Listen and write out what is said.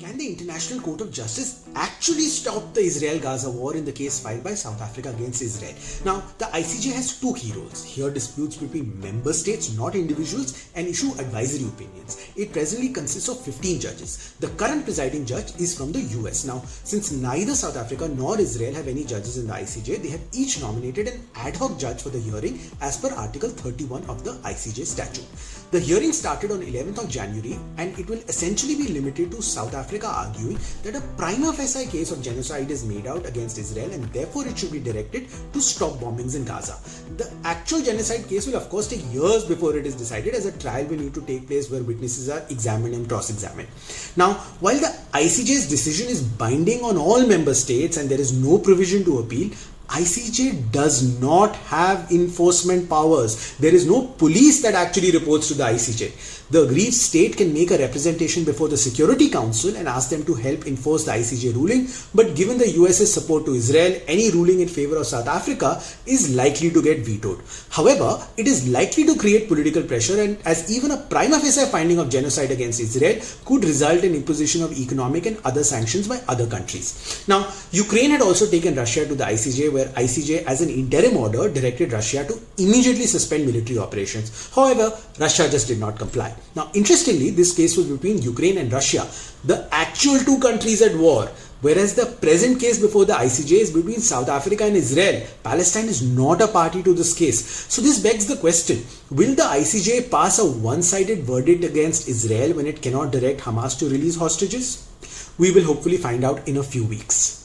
Can the International Court of Justice actually stop the Israel-Gaza war in the case filed by South Africa against Israel? Now, the ICJ has two key roles: hear disputes between member states, not individuals, and issue advisory opinions. It presently consists of 15 judges. The current presiding judge is from the US. Now, since neither South Africa nor Israel have any judges in the ICJ, they have each nominated an ad hoc judge for the hearing as per Article 31 of the ICJ statute. The hearing started on 11th of January and it will essentially be limited to South Africa arguing that a prima facie case of genocide is made out against Israel and therefore it should be directed to stop bombings in Gaza. The actual genocide case will of course take years before it is decided, as a trial will need to take place where witnesses are examined and cross-examined. Now, while the ICJ's decision is binding on all member states and there is no provision to appeal, ICJ does not have enforcement powers. There is no police that actually reports to the ICJ. The aggrieved state can make a representation before the Security Council and ask them to help enforce the ICJ ruling, but given the US's support to Israel, any ruling in favor of South Africa is likely to get vetoed. However, it is likely to create political pressure, and as even a prima facie finding of genocide against Israel could result in imposition of economic and other sanctions by other countries. Now, Ukraine had also taken Russia to the ICJ, where ICJ as an interim order directed Russia to immediately suspend military operations. However, Russia just did not comply. Now, interestingly, this case was between Ukraine and Russia, the actual two countries at war, whereas the present case before the ICJ is between South Africa and Israel. Palestine is not a party to this case. So this begs the question, will the ICJ pass a one-sided verdict against Israel when it cannot direct Hamas to release hostages? We will hopefully find out in a few weeks.